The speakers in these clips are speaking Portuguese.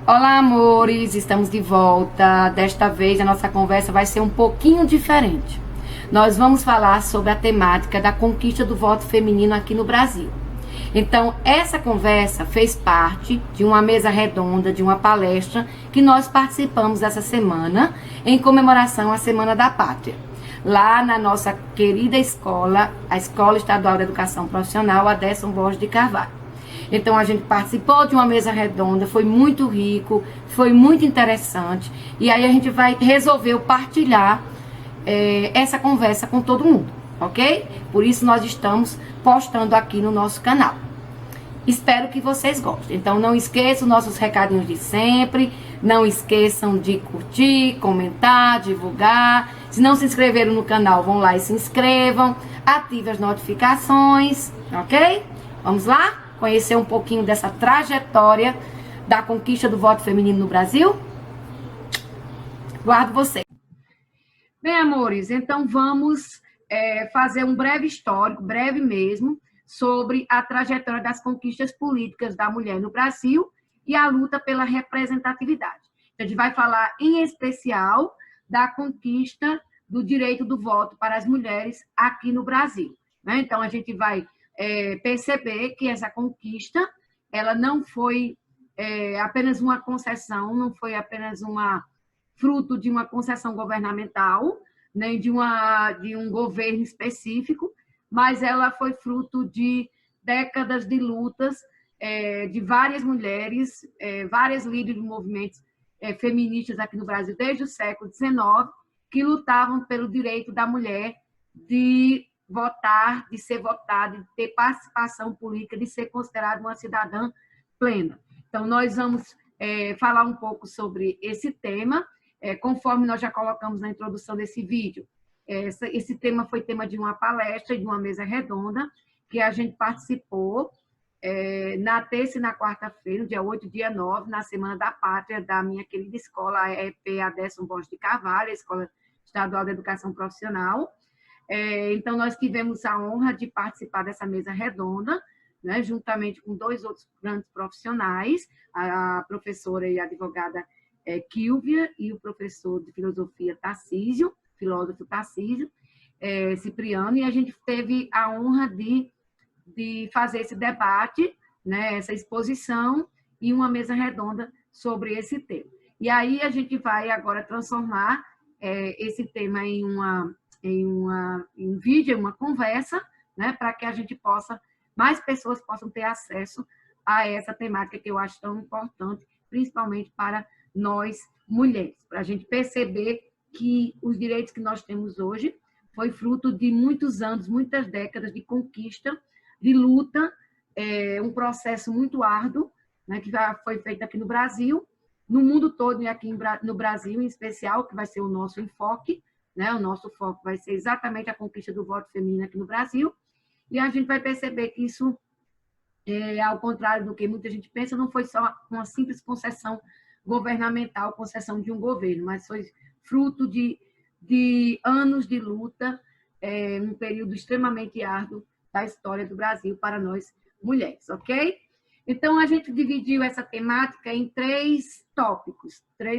Olá, amores, estamos de volta. Desta vez a nossa conversa vai ser um pouquinho diferente. Nós vamos falar sobre a temática da conquista do voto feminino aqui no Brasil. Então, essa conversa fez parte de uma mesa redonda, de uma palestra que nós participamos essa semana em comemoração à Semana da Pátria. Lá na nossa querida escola, a Escola Estadual de Educação Profissional, Aderson Borges de Carvalho. Então a gente participou de uma mesa redonda, foi muito rico, foi muito interessante. E aí a gente vai resolver partilhar essa conversa com todo mundo, ok? Por isso nós estamos postando aqui no nosso canal. Espero que vocês gostem. Então não esqueçam nossos recadinhos de sempre. Não esqueçam de curtir, comentar, divulgar. Se não se inscreveram no canal, vão lá e se inscrevam. Ative as notificações, ok? Vamos lá? Conhecer um pouquinho dessa trajetória da conquista do voto feminino no Brasil? Guardo você. Bem, amores, então vamos fazer um breve histórico, breve mesmo, sobre a trajetória das conquistas políticas da mulher no Brasil e a luta pela representatividade. A gente vai falar, em especial, da conquista do direito do voto para as mulheres aqui no Brasil. Né? Então, a gente vai perceber que essa conquista ela não foi apenas uma concessão, não foi apenas fruto de uma concessão governamental, nem de um governo específico, mas ela foi fruto de décadas de lutas de várias mulheres, várias líderes de movimentos feministas aqui no Brasil desde o século XIX, que lutavam pelo direito da mulher de votar, de ser votada, de ter participação política, de ser considerada uma cidadã plena. Então, nós vamos falar um pouco sobre esse tema, conforme nós já colocamos na introdução desse vídeo. Esse tema foi tema de uma palestra, de uma mesa redonda, que a gente participou na terça e na quarta-feira, dia 8 e dia 9, na Semana da Pátria, da minha querida escola, a EP Aderson Borges de Carvalho, a Escola Estadual de Educação Profissional. Então, nós tivemos a honra de participar dessa mesa redonda, né, juntamente com dois outros grandes profissionais, a professora e advogada Kílvia e o professor de filosofia Tarcísio, filósofo Tarcísio Cipriano, e a gente teve a honra de fazer esse debate, né, essa exposição e uma mesa redonda sobre esse tema. E aí a gente vai agora transformar esse tema em um vídeo, uma conversa, né, para que a gente mais pessoas possam ter acesso a essa temática que eu acho tão importante, principalmente para nós, mulheres, para a gente perceber que os direitos que nós temos hoje foi fruto de muitos anos, muitas décadas de conquista, de luta, um processo muito árduo, né, que já foi feito aqui no Brasil, no mundo todo e aqui no Brasil em especial, que vai ser o nosso enfoque, né? O nosso foco vai ser exatamente a conquista do voto feminino aqui no Brasil, e a gente vai perceber que isso, ao contrário do que muita gente pensa, não foi só uma simples concessão governamental, concessão de um governo, mas foi fruto de anos de luta, um período extremamente árduo da história do Brasil para nós mulheres, ok? Então, a gente dividiu essa temática em três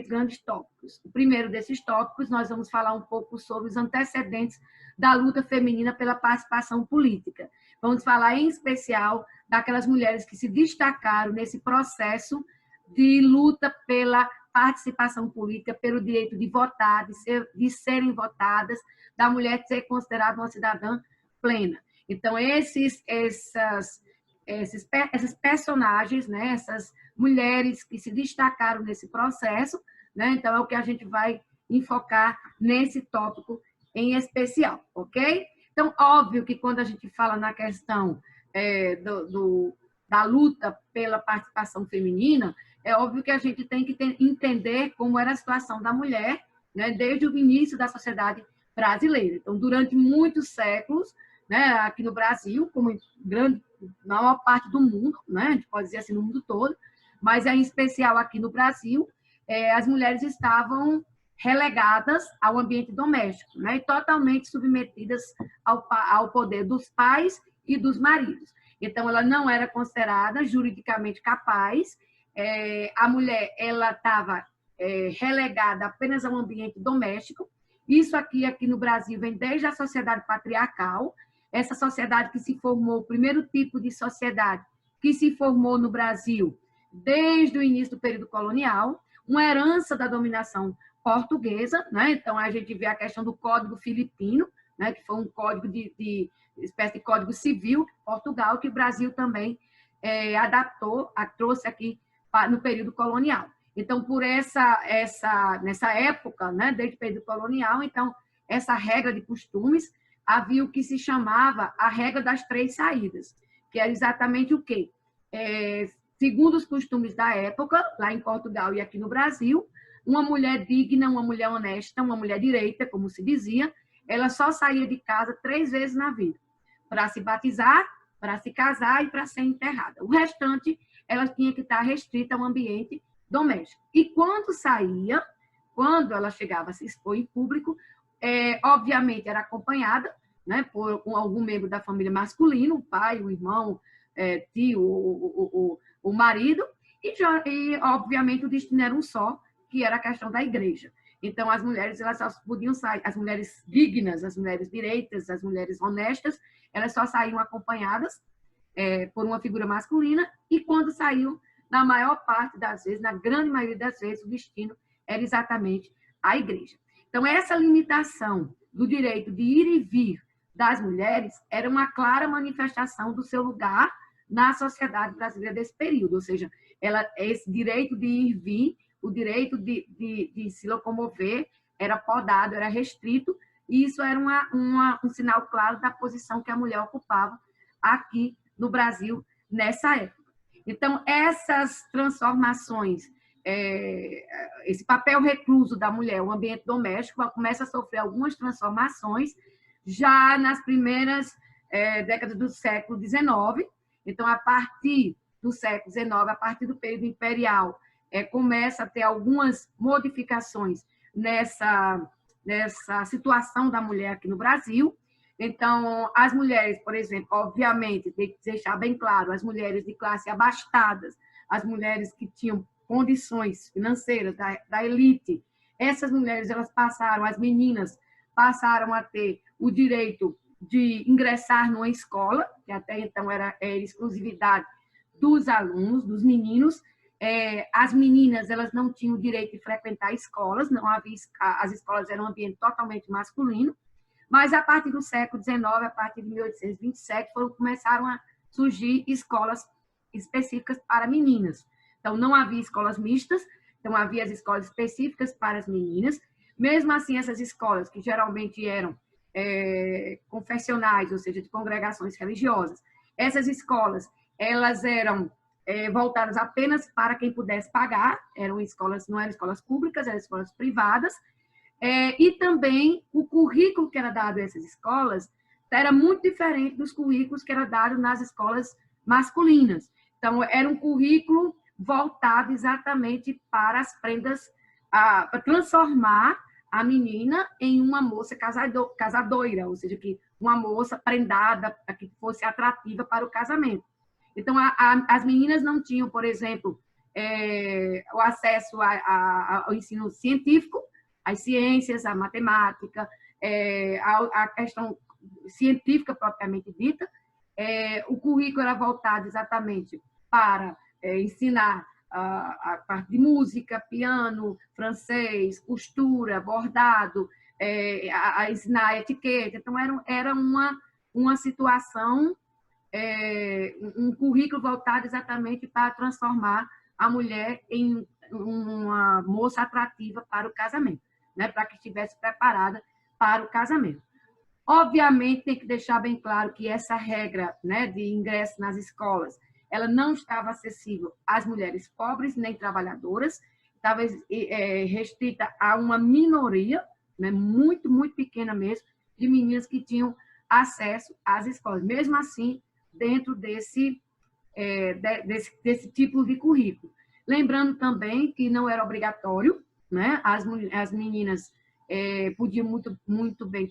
grandes tópicos. O primeiro desses tópicos, nós vamos falar um pouco sobre os antecedentes da luta feminina pela participação política. Vamos falar, em especial, daquelas mulheres que se destacaram nesse processo de luta pela participação política, pelo direito de votar, de serem votadas, da mulher ser considerada uma cidadã plena. Então, esses personagens, né, essas mulheres que se destacaram nesse processo, né, então é o que a gente vai enfocar nesse tópico em especial, ok? Então, óbvio que quando a gente fala na questão da luta pela participação feminina, é óbvio que a gente tem que entender como era a situação da mulher, né, desde o início da sociedade brasileira. Então, durante muitos séculos, né, aqui no Brasil, como em na maior parte do mundo, né, a gente pode dizer assim, no mundo todo, mas em especial aqui no Brasil, as mulheres estavam relegadas ao ambiente doméstico, né, e totalmente submetidas ao poder dos pais e dos maridos. Então, ela não era considerada juridicamente capaz a mulher ela estava relegada apenas ao ambiente doméstico. Isso aqui no Brasil vem desde a sociedade patriarcal, essa sociedade que se formou, o primeiro tipo de sociedade que se formou no Brasil desde o início do período colonial, uma herança da dominação portuguesa, né? Então a gente vê a questão do Código Filipino, né? Que foi um código de espécie de código civil Portugal, que o Brasil também adaptou, trouxe aqui no período colonial. Então, nessa época, né, desde o período colonial, então, essa regra de costumes, havia o que se chamava a regra das 3 saídas, que era exatamente o quê? Segundo os costumes da época, lá em Portugal e aqui no Brasil, uma mulher digna, uma mulher honesta, uma mulher direita, como se dizia, ela só saía de casa 3 vezes na vida, para se batizar, para se casar e para ser enterrada. O restante, ela tinha que estar restrita ao ambiente doméstico. E quando saía, quando ela chegava a se expor em público, obviamente era acompanhada, né, por algum membro da família masculino, o pai, o irmão, tio, o marido, e obviamente o destino era um só, que era a questão da igreja. Então, as mulheres elas só podiam sair, as mulheres dignas, as mulheres direitas, as mulheres honestas, elas só saíam acompanhadas por uma figura masculina, e quando saíam, na maior parte das vezes, na grande maioria das vezes, o destino era exatamente a igreja. Então, essa limitação do direito de ir e vir das mulheres era uma clara manifestação do seu lugar na sociedade brasileira desse período, ou seja, esse direito de ir e vir, o direito de se locomover era podado, era restrito, e isso era um sinal claro da posição que a mulher ocupava aqui no Brasil nessa época. Então, essas transformações, esse papel recluso da mulher, o ambiente doméstico, começa a sofrer algumas transformações já nas primeiras décadas do século XIX. Então, a partir do século XIX, a partir do período imperial, começa a ter algumas modificações nessa situação da mulher aqui no Brasil. Então, as mulheres, por exemplo, obviamente, tem que deixar bem claro, as mulheres de classe abastadas, as mulheres que tinham condições financeiras da elite, essas mulheres, as meninas passaram a ter o direito de ingressar numa escola, que até então era exclusividade dos alunos, dos meninos. As meninas, elas não tinham o direito de frequentar escolas, não havia, as escolas eram um ambiente totalmente masculino, mas a partir do século XIX, a partir de 1827, começaram a surgir escolas específicas para meninas. Então, não havia escolas mistas, então havia as escolas específicas para as meninas. Mesmo assim, essas escolas, que geralmente eram confessionais, ou seja, de congregações religiosas, essas escolas, elas eram voltadas apenas para quem pudesse pagar, eram escolas, não eram escolas públicas, eram escolas privadas, e também o currículo que era dado a essas escolas era muito diferente dos currículos que era dado nas escolas masculinas. Então, era um currículo voltado exatamente para as prendas, para transformar a menina em uma moça casadoira, ou seja, que uma moça prendada, para que fosse atrativa para o casamento. Então, as meninas não tinham, por exemplo, o acesso ao ensino científico, às ciências, à matemática, a questão científica propriamente dita. O currículo era voltado exatamente para ensinar a parte de música, piano, francês, costura, bordado, a ensinar etiqueta. Então, era uma situação, um currículo voltado exatamente para transformar a mulher em uma moça atrativa para o casamento, né? Para que estivesse preparada para o casamento. Obviamente, tem que deixar bem claro que essa regra, né, de ingresso nas escolas, ela não estava acessível às mulheres pobres nem trabalhadoras, estava restrita a uma minoria, né, muito, muito pequena mesmo, de meninas que tinham acesso às escolas. Mesmo assim, dentro desse tipo de currículo. Lembrando também que não era obrigatório, né? As meninas podiam muito bem,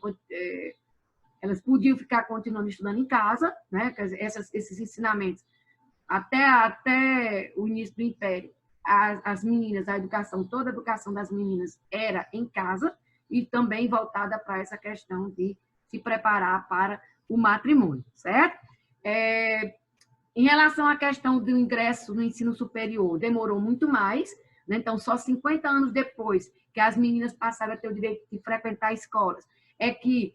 elas podiam ficar continuando estudando em casa, né? Esses ensinamentos até o início do Império, as meninas, a educação, toda a educação das meninas era em casa e também voltada para essa questão de se preparar para o matrimônio, certo? Em relação à questão do ingresso no ensino superior, demorou muito mais, né? Então, só 50 anos depois que as meninas passaram a ter o direito de frequentar escolas, é que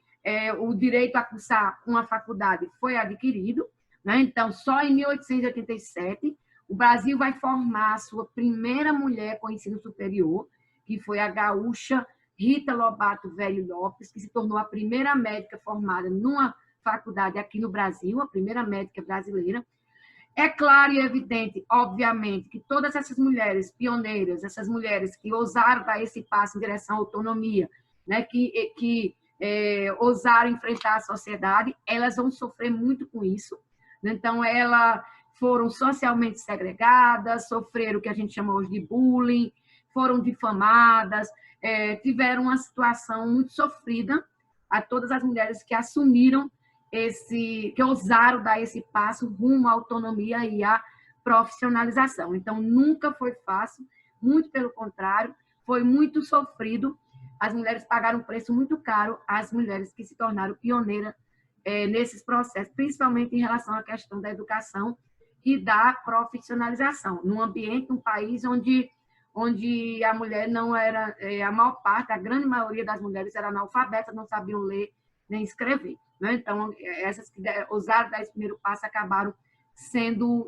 o direito a cursar uma faculdade foi adquirido, né? Então, só em 1887, o Brasil vai formar a sua primeira mulher com ensino superior, que foi a gaúcha Rita Lobato Velho Lopes, que se tornou a primeira médica formada numa faculdade aqui no Brasil, a primeira médica brasileira. É claro e evidente, obviamente, que todas essas mulheres pioneiras, essas mulheres que ousaram dar esse passo em direção à autonomia, né, que ousaram enfrentar a sociedade, elas vão sofrer muito com isso. Então, elas foram socialmente segregadas, sofreram o que a gente chama hoje de bullying, foram difamadas, tiveram uma situação muito sofrida a todas as mulheres que assumiram que ousaram dar esse passo rumo à autonomia e à profissionalização. Então, nunca foi fácil, muito pelo contrário, foi muito sofrido. As mulheres pagaram um preço muito caro, as mulheres que se tornaram pioneiras nesses processos, principalmente em relação à questão da educação e da profissionalização, num ambiente, num país onde a mulher não era, a maior parte, a grande maioria das mulheres era analfabeta, não sabiam ler nem escrever. Né? Então, essas que ousaram dar esse primeiro passo acabaram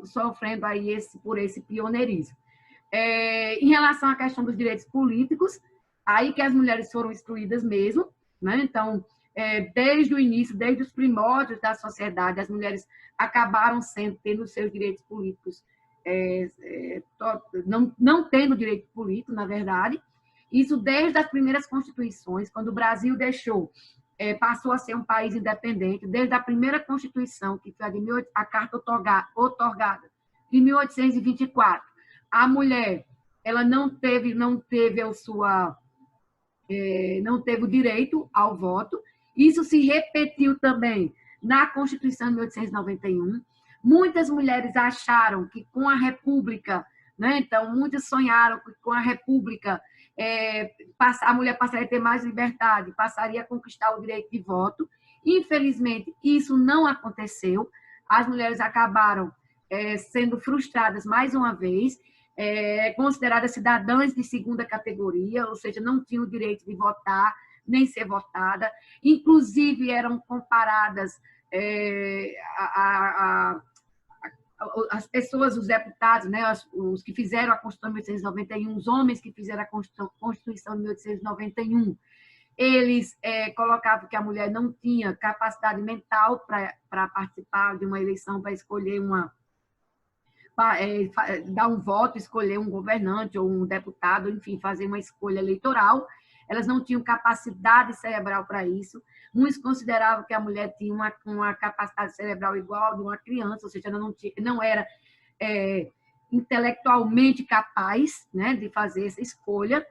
sofrendo aí por esse pioneirismo. Em relação à questão dos direitos políticos, aí que as mulheres foram excluídas mesmo, né? Então, desde o início, desde os primórdios da sociedade, as mulheres acabaram tendo seus direitos políticos, não tendo direito político, na verdade. Isso desde as primeiras constituições, quando o Brasil passou a ser um país independente, desde a primeira Constituição, que foi a Carta Outorgada, de 1824. A mulher ela não teve o direito ao voto. Isso se repetiu também na Constituição de 1891. Muitas mulheres acharam que com a República, então, muitas sonharam que com a República a mulher passaria a ter mais liberdade, passaria a conquistar o direito de voto. Infelizmente, isso não aconteceu. As mulheres acabaram sendo frustradas mais uma vez, consideradas cidadãs de segunda categoria, ou seja, não tinham o direito de votar, nem ser votada. Inclusive, eram comparadas as pessoas, os deputados, né, os que fizeram a Constituição de 1891, os homens que fizeram a Constituição de 1891, eles colocavam que a mulher não tinha capacidade mental para participar de uma eleição, para escolher dar um voto, escolher um governante ou um deputado, enfim, fazer uma escolha eleitoral. Elas não tinham capacidade cerebral para isso. Muitos consideravam que a mulher tinha uma capacidade cerebral igual a de uma criança, ou seja, ela não era intelectualmente capaz, né, de fazer essa escolha,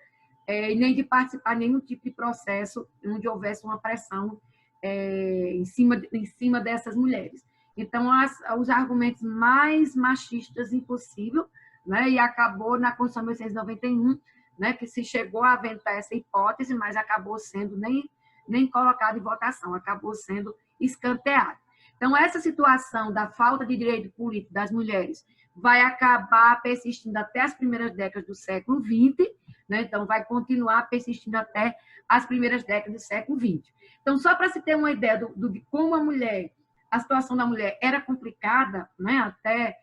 e nem de participar de nenhum tipo de processo onde houvesse uma pressão em cima dessas mulheres. Então, os argumentos mais machistas impossível, né, e acabou na Constituição de 1891, né, que se chegou a aventar essa hipótese, mas acabou sendo nem colocado em votação, acabou sendo escanteado. Então, essa situação da falta de direito político das mulheres vai acabar persistindo até as primeiras décadas do século XX, né? Então, vai continuar persistindo até as primeiras décadas do século XX. Então, só para se ter uma ideia de como a situação da mulher era complicada, né, até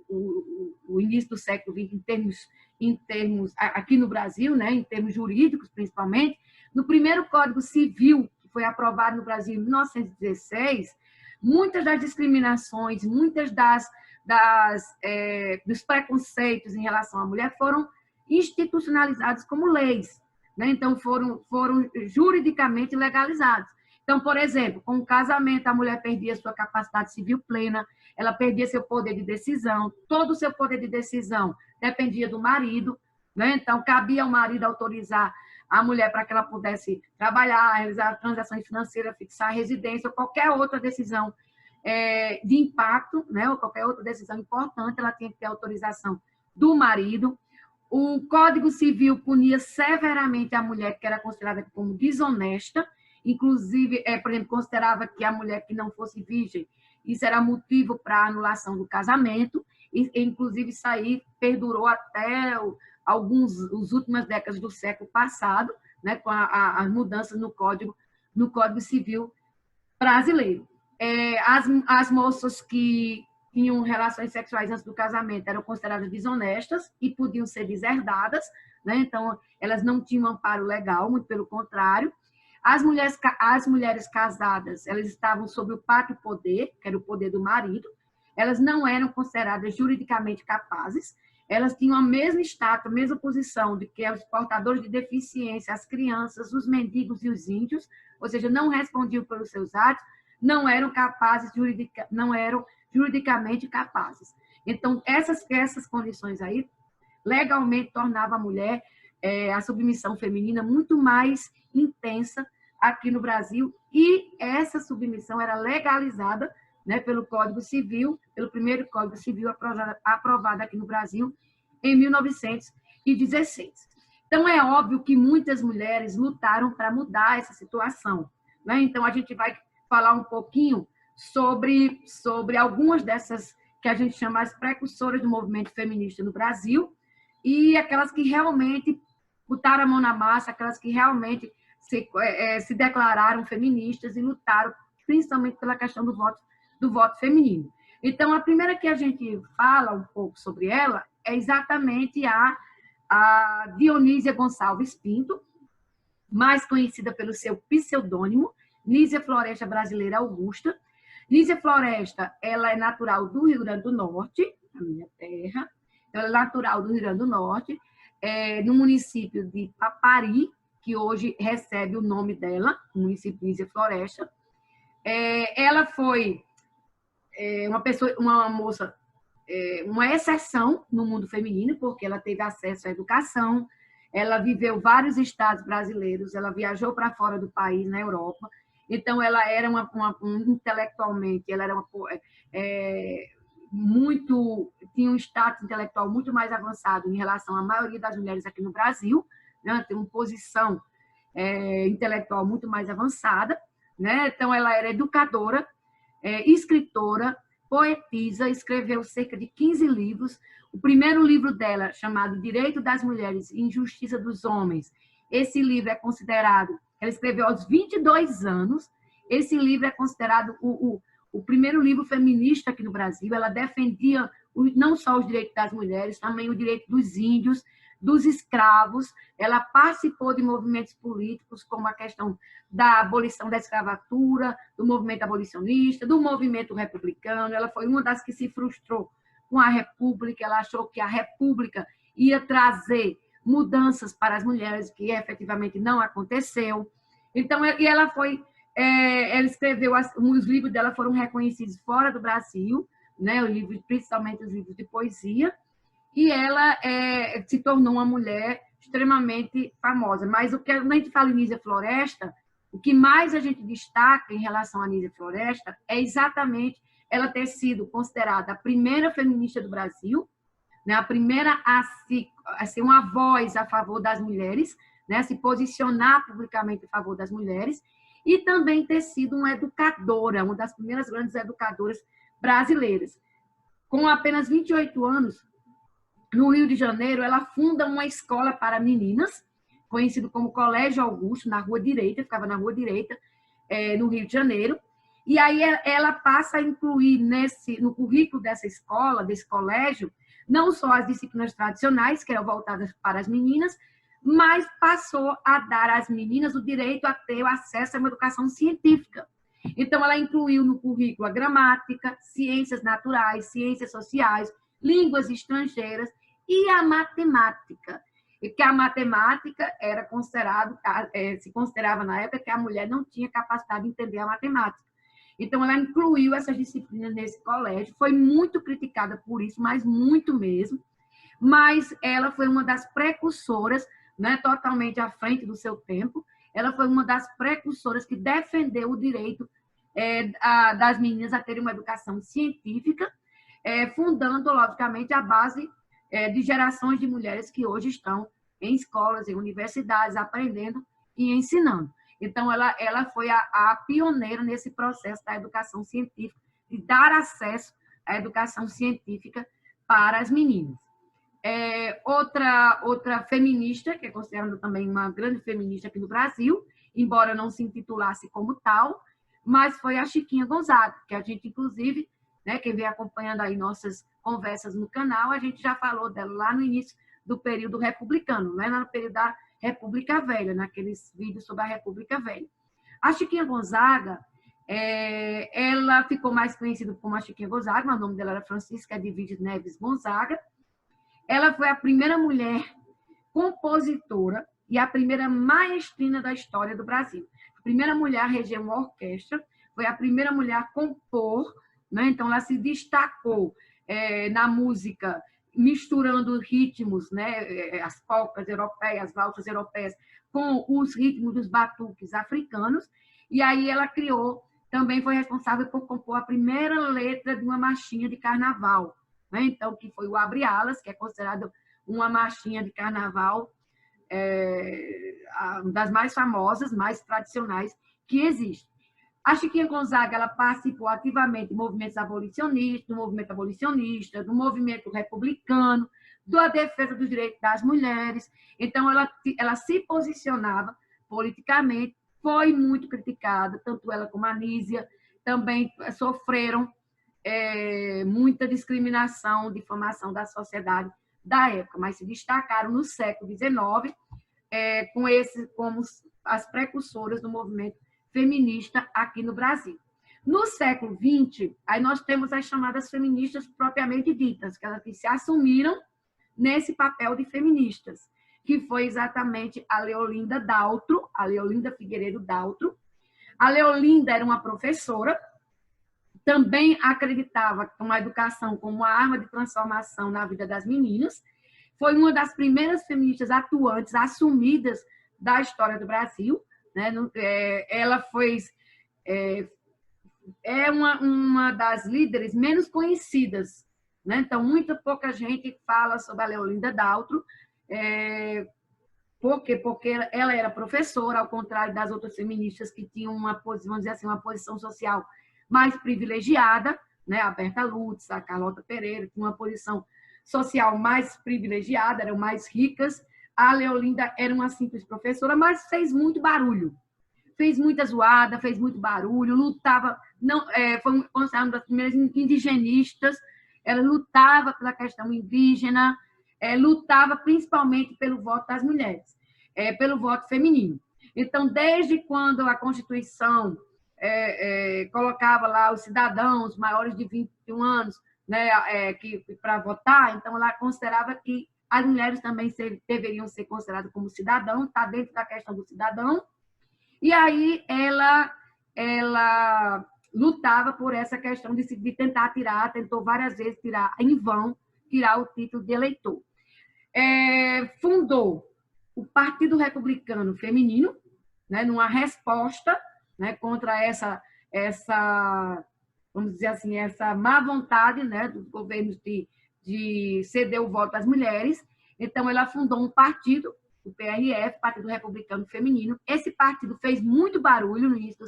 o início do século XX, em termos aqui no Brasil, né, em termos jurídicos, principalmente, no primeiro Código Civil, que foi aprovado no Brasil em 1916, muitas das discriminações, muitas dos preconceitos em relação à mulher foram institucionalizados como leis, né? Então, foram juridicamente legalizados. Então, por exemplo, com o casamento, a mulher perdia sua capacidade civil plena, ela perdia seu poder de decisão, todo o seu poder de decisão dependia do marido, né? Então, cabia ao marido autorizar a mulher para que ela pudesse trabalhar, realizar transações financeiras, fixar a residência, ou qualquer outra decisão de impacto, né, ou qualquer outra decisão importante, ela tinha que ter autorização do marido. O Código Civil punia severamente a mulher que era considerada como desonesta, inclusive, por exemplo, considerava que a mulher que não fosse virgem, isso era motivo para anulação do casamento, e inclusive isso aí perdurou até as últimas décadas do século passado, né, com as mudanças no Código Civil brasileiro. As moças que tinham relações sexuais antes do casamento eram consideradas desonestas e podiam ser deserdadas, né? Então, elas não tinham amparo legal, muito pelo contrário. As mulheres casadas, elas estavam sob o pátrio poder, que era o poder do marido, elas não eram consideradas juridicamente capazes, elas tinham a mesma status, a mesma posição de que os portadores de deficiência, as crianças, os mendigos e os índios, ou seja, não respondiam pelos seus atos, não eram juridicamente capazes. Então, essas condições aí, legalmente, tornavam a mulher, a submissão feminina, muito mais intensa aqui no Brasil, e essa submissão era legalizada, né, pelo Código Civil, pelo primeiro Código Civil aprovado aqui no Brasil, em 1916. Então, é óbvio que muitas mulheres lutaram para mudar essa situação, né? Então, a gente vai falar um pouquinho sobre algumas dessas que a gente chama as precursoras do movimento feminista no Brasil, e aquelas que realmente botaram a mão na massa, aquelas que realmente se declararam feministas e lutaram principalmente pela questão do voto feminino. Então, a primeira que a gente fala um pouco sobre ela é exatamente a Dionísia Gonçalves Pinto, mais conhecida pelo seu pseudônimo, Nísia Floresta Brasileira Augusta. Nísia Floresta, ela é natural do Rio Grande do Norte, a minha terra. Ela é natural do Rio Grande do Norte, no município de Papari, que hoje recebe o nome dela, o município de Nísia Floresta. Ela foi uma moça, uma exceção no mundo feminino, porque ela teve acesso à educação, ela viveu vários estados brasileiros, ela viajou para fora do país, na Europa. Então, ela era intelectualmente, ela era tinha um status intelectual muito mais avançado em relação à maioria das mulheres aqui no Brasil, né? Tem uma posição intelectual muito mais avançada, né? Então, ela era educadora, escritora, poetisa, escreveu cerca de 15 livros. O primeiro livro dela, chamado Direito das Mulheres e Injustiça dos Homens, esse livro é considerado, ela escreveu aos 22 anos, esse livro é considerado o primeiro livro feminista aqui no Brasil. Ela defendia não só os direitos das mulheres, também o direito dos índios, dos escravos. Ela participou de movimentos políticos, como a questão da abolição da escravatura, do movimento abolicionista, do movimento republicano. Ela foi uma das que se frustrou com a República. Ela achou que a República ia trazer mudanças para as mulheres, que efetivamente não aconteceu. Então, ela escreveu, os livros dela foram reconhecidos fora do Brasil, né? Principalmente os livros de poesia, e ela se tornou uma mulher extremamente famosa. Mas quando a gente fala em Nísia Floresta, o que mais a gente destaca em relação a Nísia Floresta é exatamente ela ter sido considerada a primeira feminista do Brasil, né? A primeira a ser uma voz a favor das mulheres, né? A se posicionar publicamente a favor das mulheres, e também ter sido uma educadora, uma das primeiras grandes educadoras brasileiras. Com apenas 28 anos, no Rio de Janeiro, ela funda uma escola para meninas, conhecido como Colégio Augusto, na Rua Direita, ficava na Rua Direita, no Rio de Janeiro. E aí ela passa a incluir no currículo dessa escola, desse colégio, não só as disciplinas tradicionais, que eram voltadas para as meninas, mas passou a dar às meninas o direito a ter o acesso a uma educação científica. Então, ela incluiu no currículo a gramática, ciências naturais, ciências sociais, línguas estrangeiras e a matemática. E que a matemática era se considerava na época que a mulher não tinha capacidade de entender a matemática. Então, ela incluiu essas disciplinas nesse colégio, foi muito criticada por isso, mas muito mesmo, mas ela foi uma das precursoras, né, totalmente à frente do seu tempo. Ela foi uma das precursoras que defendeu o direito das meninas a terem uma educação científica, fundando, logicamente, a base de gerações de mulheres que hoje estão em escolas, em universidades, aprendendo e ensinando. Então, ela foi a pioneira nesse processo da educação científica, de dar acesso à educação científica para as meninas. Outra feminista, que é considerada também uma grande feminista aqui no Brasil, embora não se intitulasse como tal, mas foi a Chiquinha Gonzaga, que a gente, inclusive, né, quem vem acompanhando aí nossas conversas no canal, a gente já falou dela lá no início do período republicano, né, no período da República Velha, naqueles vídeos sobre a República Velha. A Chiquinha Gonzaga, ela ficou mais conhecida como a Chiquinha Gonzaga, mas o nome dela era Francisca Edviges Neves Gonzaga. Ela foi a primeira mulher compositora e a primeira maestrina da história do Brasil. A primeira mulher a reger uma orquestra, foi a primeira mulher a compor, né? Então ela se destacou na música, misturando ritmos, né? As polcas europeias, as valsas europeias, com os ritmos dos batuques africanos, e aí ela criou, também foi responsável por compor a primeira letra de uma marchinha de carnaval, né? Então, que foi o Abre Alas, que é considerado uma marchinha de carnaval, uma das mais famosas, mais tradicionais que existe. A Chiquinha Gonzaga, ela participou ativamente de movimentos abolicionistas, do movimento republicano, da defesa dos direitos das mulheres. Então, ela se posicionava politicamente, foi muito criticada, tanto ela como a Anísia também sofreram muita discriminação, difamação da sociedade da época, mas se destacaram no século XIX como as precursoras do movimento feminista aqui no Brasil. No século XX, aí nós temos as chamadas feministas propriamente ditas, que elas se assumiram nesse papel de feministas, que foi exatamente a Leolinda Daltro, a Leolinda Figueiredo Daltro. A Leolinda era uma professora, também acreditava uma educação como uma arma de transformação na vida das meninas, foi uma das primeiras feministas atuantes, assumidas da história do Brasil, né? Ela é uma das líderes menos conhecidas, né? Então, muita pouca gente fala sobre a Leolinda Daltro, por quê? Porque ela era professora, ao contrário das outras feministas que tinham vamos dizer assim, uma posição social mais privilegiada, né? A Berta Lutz, a Carlota Pereira, tinha uma posição social mais privilegiada, eram mais ricas. A Leolinda era uma simples professora, mas fez muito barulho. Fez muita zoada, fez muito barulho, lutava, foi considerada uma das primeiras indigenistas, ela lutava pela questão indígena, lutava principalmente pelo voto das mulheres, pelo voto feminino. Então, desde quando a Constituição colocava lá os cidadãos maiores de 21 anos, né, para votar, então ela considerava que as mulheres também deveriam ser consideradas como cidadão, está dentro da questão do cidadão, e aí ela lutava por essa questão de tentar tentou várias vezes tirar, em vão, tirar o título de eleitor. Fundou o Partido Republicano Feminino, né, numa resposta, né, contra essa, vamos dizer assim, essa má vontade, né, dos governos de ceder o voto às mulheres. Então, ela fundou um partido, o PRF, Partido Republicano Feminino. Esse partido fez muito barulho no início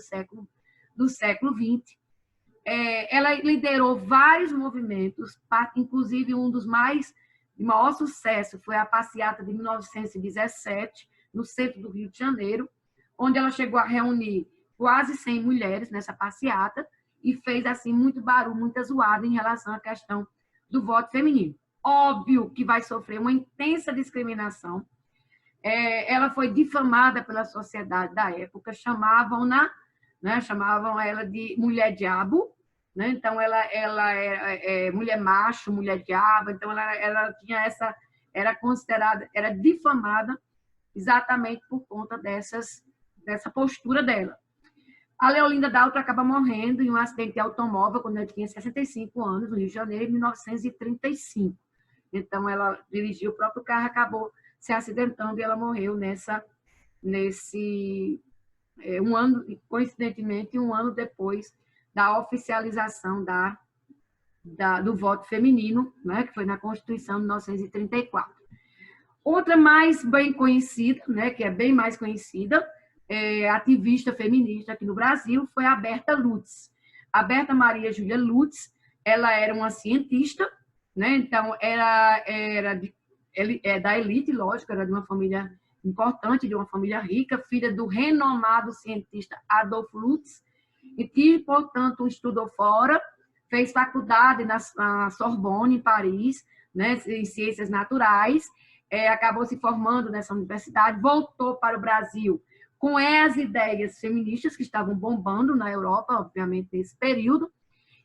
do século XX. Ela liderou vários movimentos, inclusive um dos de maior sucesso foi a passeata de 1917, no centro do Rio de Janeiro, onde ela chegou a reunir quase 100 mulheres nessa passeata e fez assim muito barulho, muita zoada em relação à questão do voto feminino. Óbvio que vai sofrer uma intensa discriminação. Ela foi difamada pela sociedade da época, chamavam ela de mulher-diabo, né? Então ela é mulher macho, mulher-diabo, então ela tinha era considerada, era difamada exatamente por conta dessa postura dela. A Leolinda Daltro acaba morrendo em um acidente de automóvel quando ela tinha 65 anos, no Rio de Janeiro, em 1935. Então, ela dirigiu o próprio carro, acabou se acidentando e ela morreu nesse coincidentemente, um ano depois da oficialização do voto feminino, né, que foi na Constituição de 1934. Outra mais bem conhecida, né, que é bem mais conhecida, ativista feminista aqui no Brasil, foi a Berta Lutz. A Berta Maria Júlia Lutz, ela era uma cientista, né, então era da elite, lógico, era de uma família importante, de uma família rica, filha do renomado cientista Adolf Lutz, e que, portanto, estudou fora, fez faculdade na Sorbonne, em Paris, né, em ciências naturais, acabou se formando nessa universidade, voltou para o Brasil com as ideias feministas que estavam bombando na Europa, obviamente, nesse período,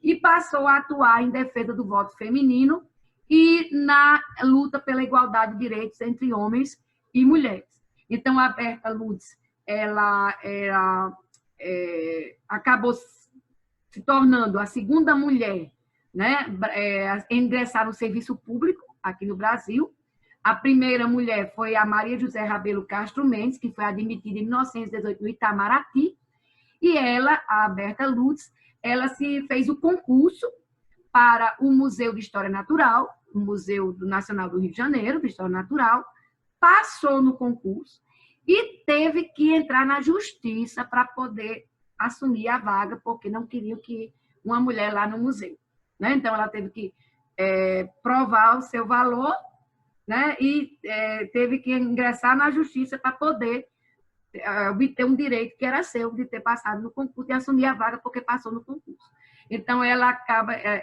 e passou a atuar em defesa do voto feminino e na luta pela igualdade de direitos entre homens e mulheres. Então, a Berta Lutz, ela acabou se tornando a segunda mulher, né, a ingressar no serviço público aqui no Brasil. A primeira mulher foi a Maria José Rabelo Castro Mendes, que foi admitida em 1918 no Itamaraty, e ela, a Berta Lutz, ela se fez o concurso para o Museu de História Natural, o Museu Nacional do Rio de Janeiro, de História Natural, passou no concurso e teve que entrar na justiça para poder assumir a vaga, porque não queriam que uma mulher lá no museu. Né? Então, ela teve que provar o seu valor, né? E teve que ingressar na justiça para poder obter um direito que era seu, de ter passado no concurso e assumir a vaga porque passou no concurso. Então, ela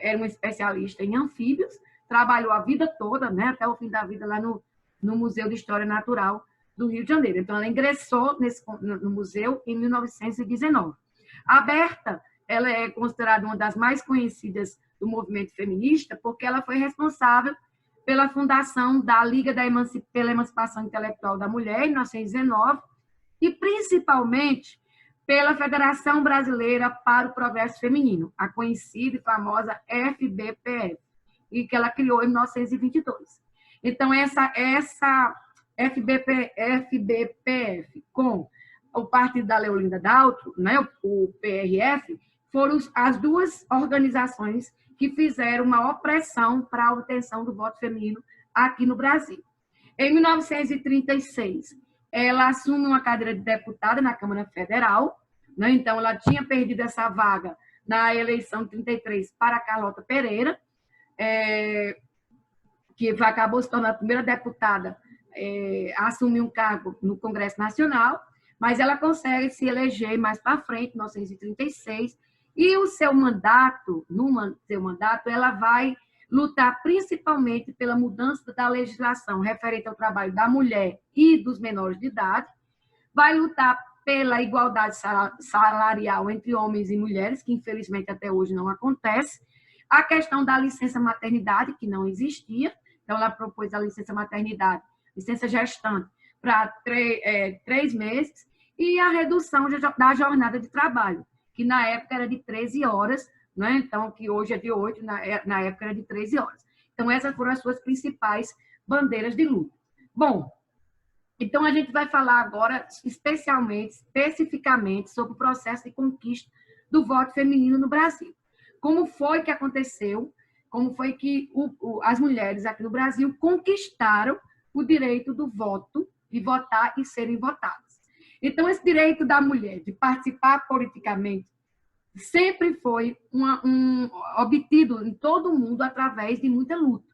era uma especialista em anfíbios, trabalhou a vida toda, né, até o fim da vida, lá no Museu de História Natural do Rio de Janeiro. Então, ela ingressou no museu em 1919. A Berta, ela é considerada uma das mais conhecidas do movimento feminista porque ela foi responsável pela fundação da Liga pela Emancipação Intelectual da Mulher, em 1919, e principalmente pela Federação Brasileira para o Progresso Feminino, a conhecida e famosa FBPF, e que ela criou em 1922. Então, essa FBPF com o Partido da Leolinda Daltro, né, o PRF, foram as duas organizações que fizeram uma opressão para a obtenção do voto feminino aqui no Brasil. Em 1936, ela assume uma cadeira de deputada na Câmara Federal, né? Então, ela tinha perdido essa vaga na eleição de 33 para Carlota Pereira, que acabou se tornando a primeira deputada a assumir um cargo no Congresso Nacional, mas ela consegue se eleger mais para frente, em 1936, e no seu mandato, ela vai lutar principalmente pela mudança da legislação referente ao trabalho da mulher e dos menores de idade, vai lutar pela igualdade salarial entre homens e mulheres, que infelizmente até hoje não acontece, a questão da licença maternidade, que não existia, então ela propôs a licença maternidade, licença gestante, para 3 meses, e a redução da jornada de trabalho, que na época era de 13 horas, né? Então, que hoje é de 8, na época era de 13 horas. Então, essas foram as suas principais bandeiras de luta. Bom, então a gente vai falar agora especificamente, sobre o processo de conquista do voto feminino no Brasil. Como foi que aconteceu, como foi que as mulheres aqui no Brasil conquistaram o direito do voto, de votar e serem votadas. Então, esse direito da mulher de participar politicamente sempre foi obtido em todo o mundo através de muita luta.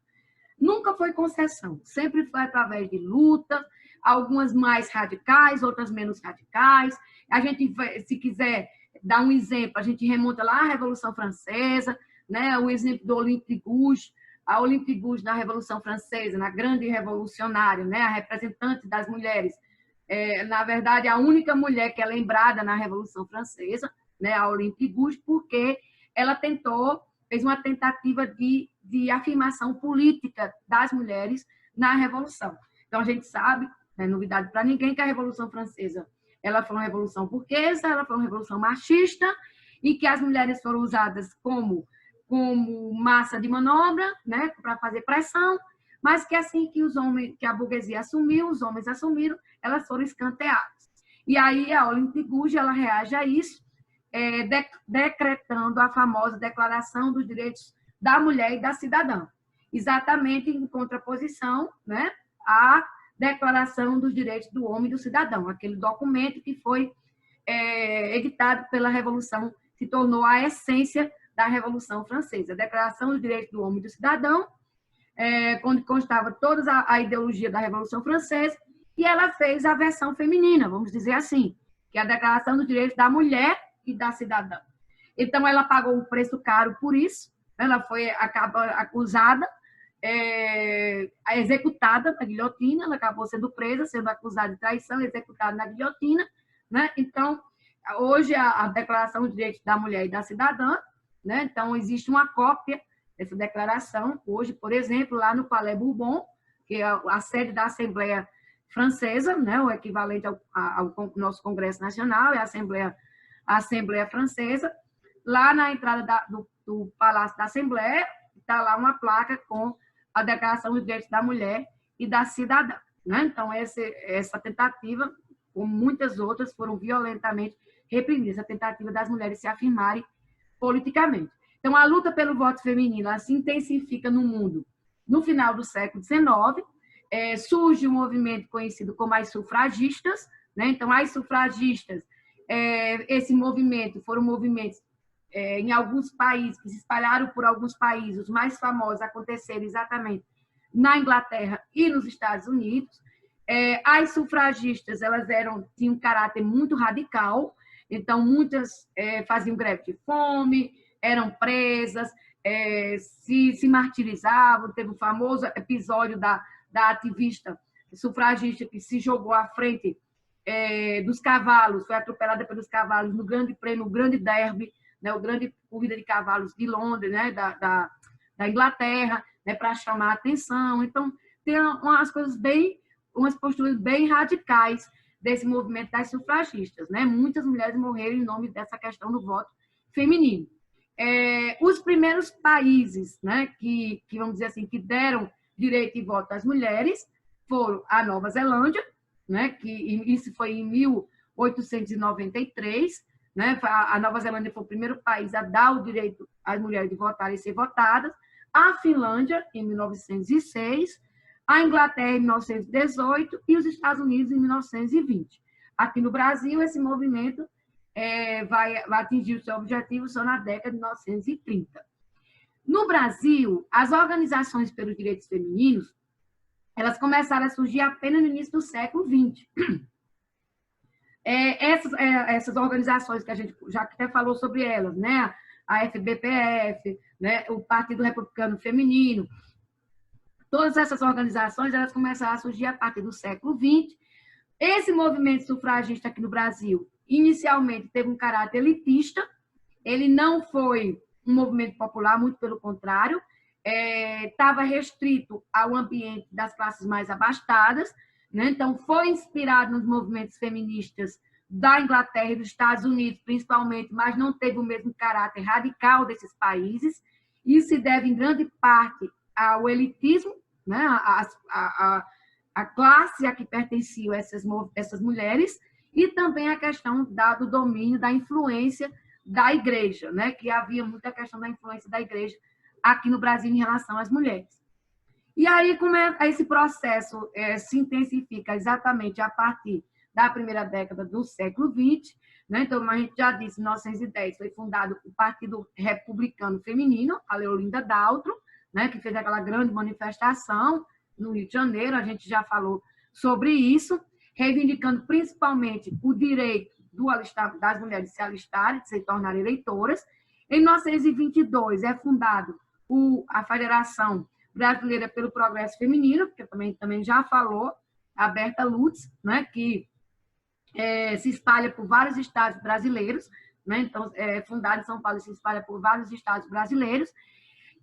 Nunca foi concessão, sempre foi através de luta, algumas mais radicais, outras menos radicais. A gente, se quiser dar um exemplo, a gente remonta lá à Revolução Francesa, né? O exemplo do Olympe de Gouges, a Olympe de Gouges na Revolução Francesa, na grande revolucionária, né? A representante das mulheres, na verdade, a única mulher que é lembrada na Revolução Francesa, né? A Olympe de Gouges, porque ela fez uma tentativa de afirmação política das mulheres na Revolução. Então, a gente sabe, não é novidade para ninguém, que a Revolução Francesa ela foi uma revolução burguesa, ela foi uma revolução machista, e que as mulheres foram usadas como massa de manobra, né, para fazer pressão, mas que assim que a burguesia assumiu, os homens assumiram, elas foram escanteadas. E aí a Olympe de Gouges, ela reage a isso, decretando a famosa Declaração dos Direitos da Mulher e da Cidadã, exatamente em contraposição, né, à Declaração dos Direitos do Homem e do Cidadão, aquele documento que foi editado pela Revolução, se tornou a essência da Revolução Francesa. A Declaração dos Direitos do Homem e do Cidadão, onde constava toda a ideologia da Revolução Francesa, e ela fez a versão feminina, vamos dizer assim, que é a Declaração dos Direitos da Mulher e da Cidadã. Então, ela pagou um preço caro por isso, ela foi acusada, executada na guilhotina, ela acabou sendo presa, sendo acusada de traição, executada na guilhotina, né? Então, hoje, a Declaração dos Direitos da Mulher e da Cidadã, né? Então, existe uma cópia dessa declaração, hoje, por exemplo, lá no Palais Bourbon, que é a sede da Assembleia Francesa, né? O equivalente ao nosso Congresso Nacional, é a Assembleia Francesa. Lá na entrada do Palácio da Assembleia, está lá uma placa com a Declaração dos Direitos da Mulher e da Cidadã, né? Então, essa tentativa, como muitas outras, foram violentamente reprimidas, a tentativa das mulheres se afirmarem politicamente. Então, a luta pelo voto feminino se intensifica no mundo no final do século XIX, surge um movimento conhecido como as sufragistas, né? Então, as sufragistas, esse movimento foram movimentos em alguns países, que se espalharam por alguns países, os mais famosos aconteceram exatamente na Inglaterra e nos Estados Unidos. As sufragistas, elas tinham um caráter muito radical, então muitas faziam greve de fome, eram presas, se martirizavam. Teve o famoso episódio da ativista sufragista que se jogou à frente dos cavalos, foi atropelada pelos cavalos no Grande Prêmio, o Grande Derby, né, o grande corrida de cavalos de Londres, né, da Inglaterra, né, para chamar a atenção. Então, tem umas posturas bem radicais desse movimento das sufragistas, né? Muitas mulheres morreram em nome dessa questão do voto feminino. Os primeiros países, né, que vamos dizer assim, que deram direito de voto às mulheres foram a Nova Zelândia, né, que isso foi em 1893, né? A Nova Zelândia foi o primeiro país a dar o direito às mulheres de votar e ser votadas, a Finlândia, em 1906, a Inglaterra, em 1918, e os Estados Unidos, em 1920. Aqui no Brasil, esse movimento vai atingir o seu objetivo só na década de 1930. No Brasil, as organizações pelos direitos femininos, elas começaram a surgir apenas no início do século XX. Essas organizações que a gente já até falou sobre elas, né? A FBPF, né? O Partido Republicano Feminino, todas essas organizações, elas começaram a surgir a partir do século XX. Esse movimento sufragista aqui no Brasil, inicialmente, teve um caráter elitista, ele não foi um movimento popular, muito pelo contrário, estava restrito ao ambiente das classes mais abastadas, né? Então, foi inspirado nos movimentos feministas da Inglaterra e dos Estados Unidos, principalmente, mas não teve o mesmo caráter radical desses países. Isso se deve, em grande parte, ao elitismo, né? A classe a que pertenciam essas mulheres, e também a questão do domínio, da influência da igreja, né? Que havia muita questão da influência da igreja aqui no Brasil em relação às mulheres. E aí, como esse processo se intensifica exatamente a partir da primeira década do século XX, né? Então, como a gente já disse, em 1910 foi fundado o Partido Republicano Feminino, a Leolinda Daltro, né? Que fez aquela grande manifestação no Rio de Janeiro, a gente já falou sobre isso, reivindicando principalmente o direito das mulheres de se alistarem, de se tornarem eleitoras. Em 1922 é fundado a Federação Brasileira pelo Progresso Feminino, que também já falou, a Berta Lutz, né, que se espalha por vários estados brasileiros, né? Então, fundada em São Paulo, se espalha por vários estados brasileiros.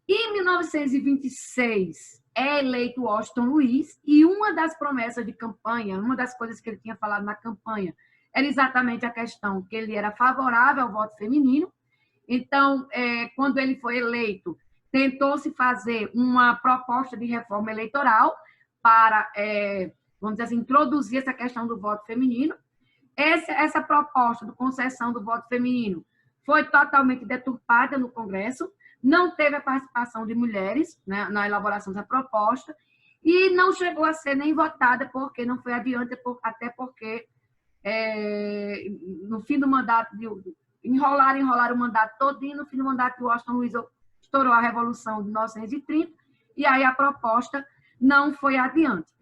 E em 1926 é eleito Washington Luiz, e uma das promessas de campanha, uma das coisas que ele tinha falado na campanha, era exatamente a questão que ele era favorável ao voto feminino. Então, quando ele foi eleito, tentou-se fazer uma proposta de reforma eleitoral para, vamos dizer assim, introduzir essa questão do voto feminino. Essa proposta de concessão do voto feminino foi totalmente deturpada no Congresso, não teve a participação de mulheres, né, na elaboração da proposta, e não chegou a ser nem votada, porque não foi adiante, até porque no fim do mandato, enrolaram o mandato todo, e no fim do mandato de Washington Luiz estourou a Revolução de 1930, e aí a proposta não foi adiante.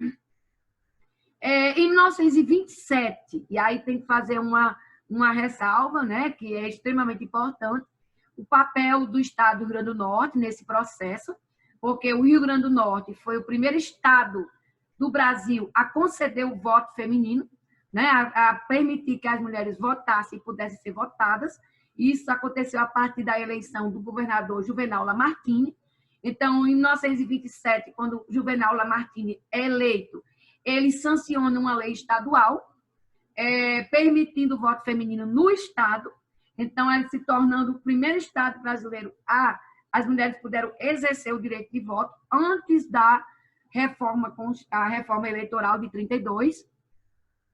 Em 1927, e aí tem que fazer uma ressalva, né, que é extremamente importante, o papel do Estado do Rio Grande do Norte nesse processo, porque o Rio Grande do Norte foi o primeiro estado do Brasil a conceder o voto feminino, né, a permitir que as mulheres votassem e pudessem ser votadas. Isso aconteceu a partir da eleição do governador Juvenal Lamartine. Então, em 1927, quando Juvenal Lamartine é eleito, ele sanciona uma lei estadual permitindo o voto feminino no Estado. Então, ele se tornando o primeiro Estado brasileiro as mulheres puderam exercer o direito de voto antes da reforma eleitoral de 32.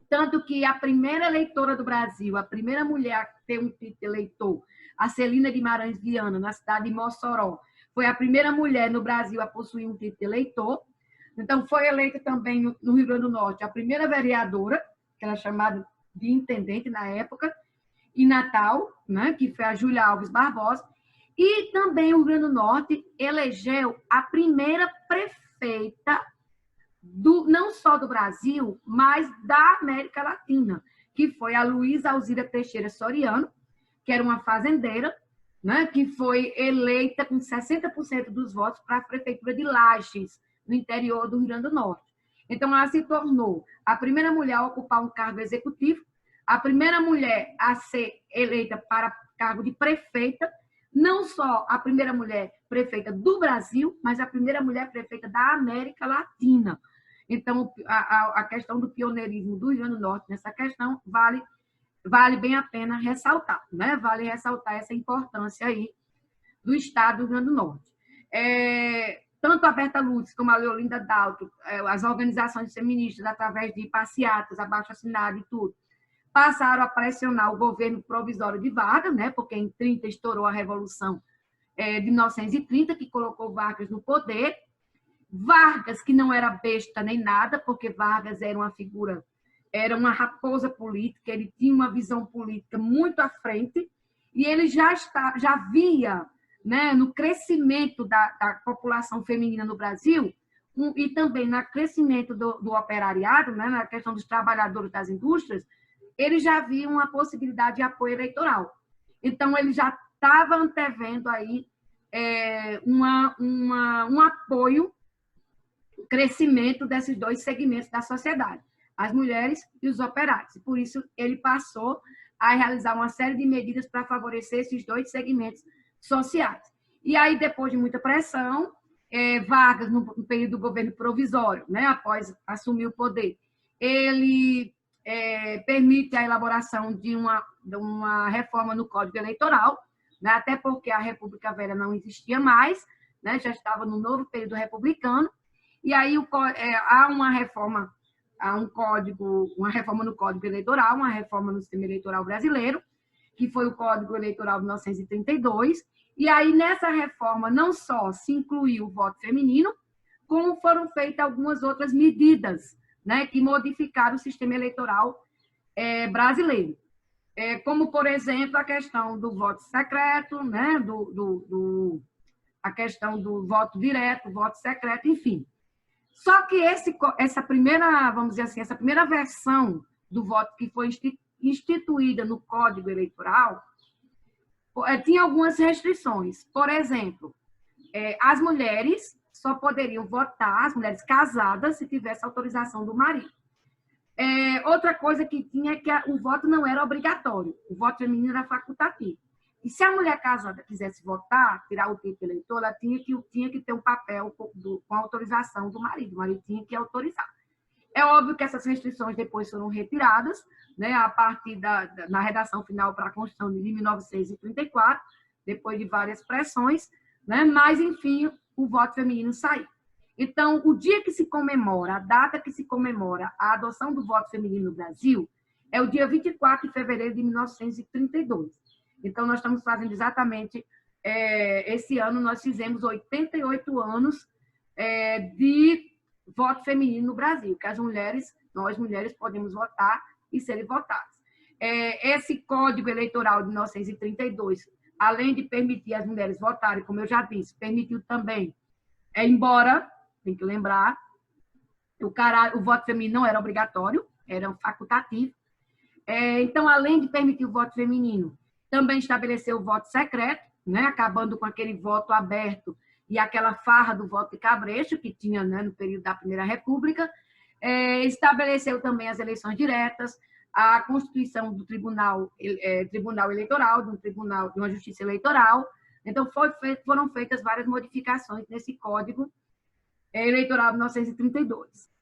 Tanto que a primeira eleitora do Brasil, a primeira mulher a ter um título de eleitor, a Celina Guimarães Viana, na cidade de Mossoró, foi a primeira mulher no Brasil a possuir um título de eleitor. Então, foi eleita também no Rio Grande do Norte a primeira vereadora, que era chamada de intendente na época, em Natal, né, que foi a Júlia Alves Barbosa, e também o Rio Grande do Norte elegeu a primeira prefeita não só do Brasil, mas da América Latina, que foi a Luísa Alzira Teixeira Soriano, que era uma fazendeira, né, que foi eleita com 60% dos votos para a prefeitura de Lages, no interior do Rio Grande do Norte. Então, ela se tornou a primeira mulher a ocupar um cargo executivo, a primeira mulher a ser eleita para cargo de prefeita, não só a primeira mulher prefeita do Brasil, mas a primeira mulher prefeita da América Latina. Então, a questão do pioneirismo do Rio Grande do Norte nessa questão vale bem a pena ressaltar, né? Vale ressaltar essa importância aí do Estado do Rio Grande do Norte. Tanto a Berta Lutz como a Leolinda Dalto, as organizações feministas, através de passeatas, abaixo-assinado e tudo, passaram a pressionar o governo provisório de Vargas, né? Porque em 30 estourou a Revolução de 1930, que colocou Vargas no poder. Vargas, que não era besta nem nada, porque Vargas era uma figura, era uma raposa política, ele tinha uma visão política muito à frente, e ele já via, né, no crescimento da população feminina no Brasil, e também no crescimento do operariado, né, na questão dos trabalhadores das indústrias, ele já via uma possibilidade de apoio eleitoral. Então, ele já estava antevendo aí um apoio, crescimento desses dois segmentos da sociedade, as mulheres e os operários. Por isso, ele passou a realizar uma série de medidas para favorecer esses dois segmentos sociais. E aí, depois de muita pressão, Vargas, no período do governo provisório, né, após assumir o poder, ele permite a elaboração de uma reforma no Código Eleitoral, né, até porque a República Velha não existia mais, né, já estava no novo período republicano, e aí há uma reforma no Código Eleitoral, uma reforma no sistema eleitoral brasileiro, que foi o Código Eleitoral de 1932, e aí nessa reforma não só se incluiu o voto feminino, como foram feitas algumas outras medidas, né, que modificaram o sistema eleitoral brasileiro. Como, por exemplo, a questão do voto secreto, né, a questão do voto direto, voto secreto, enfim. Só que essa primeira, vamos dizer assim, essa primeira versão do voto que foi instituída no Código Eleitoral tinha algumas restrições. Por exemplo, as mulheres só poderiam votar, as mulheres casadas, se tivesse autorização do marido. Outra coisa que tinha é que o voto não era obrigatório, o voto feminino era facultativo. E se a mulher casada quisesse votar, tirar o título de eleitor, ela tinha que ter um papel com autorização do marido, o marido tinha que autorizar. É óbvio que essas restrições depois foram retiradas, né, a partir na redação final para a Constituição de 1934, depois de várias pressões, né, mas, enfim, o voto feminino saiu. Então, o dia que se comemora, a data que se comemora a adoção do voto feminino no Brasil, é o dia 24 de fevereiro de 1932. Então, nós estamos fazendo exatamente, esse ano, nós fizemos 88 anos de voto feminino no Brasil, que as mulheres, nós mulheres, podemos votar e serem votadas. Esse Código Eleitoral de 1932, além de permitir as mulheres votarem, como eu já disse, permitiu também, embora, tem que lembrar, o voto feminino não era obrigatório, era facultativo. Então, além de permitir o voto feminino, também estabeleceu o voto secreto, né, acabando com aquele voto aberto e aquela farra do voto de cabresto que tinha, né, no período da Primeira República. Estabeleceu também as eleições diretas, a constituição do Tribunal Eleitoral, de uma Justiça Eleitoral. Então, foram feitas várias modificações nesse Código Eleitoral de 1932.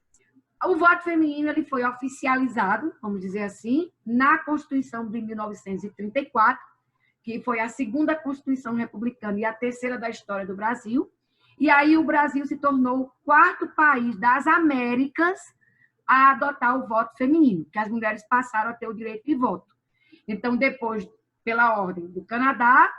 O voto feminino ele foi oficializado, vamos dizer assim, na Constituição de 1934, que foi a segunda Constituição republicana e a terceira da história do Brasil. E aí o Brasil se tornou o quarto país das Américas a adotar o voto feminino, que as mulheres passaram a ter o direito de voto. Então, depois, pela ordem do Canadá,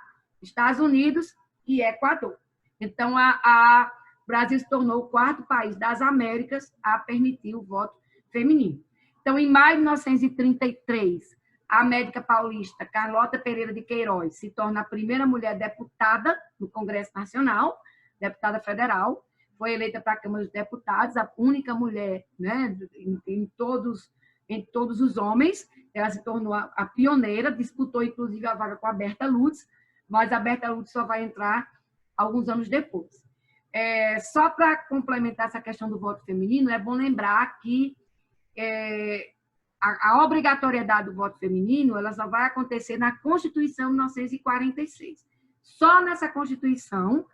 Estados Unidos e Equador. Então, o Brasil se tornou o quarto país das Américas a permitir o voto feminino. Então, em maio de 1933, a médica paulista Carlota Pereira de Queiroz se torna a primeira mulher deputada no Congresso Nacional, deputada federal, foi eleita para a Câmara dos Deputados, a única mulher, né, em todos os homens. Ela se tornou a pioneira, disputou inclusive a vaga com a Berta Lutz, mas a Berta Lutz só vai entrar alguns anos depois. Só para complementar essa questão do voto feminino, é bom lembrar que a obrigatoriedade do voto feminino ela só vai acontecer na Constituição de 1946. Só nessa Constituição,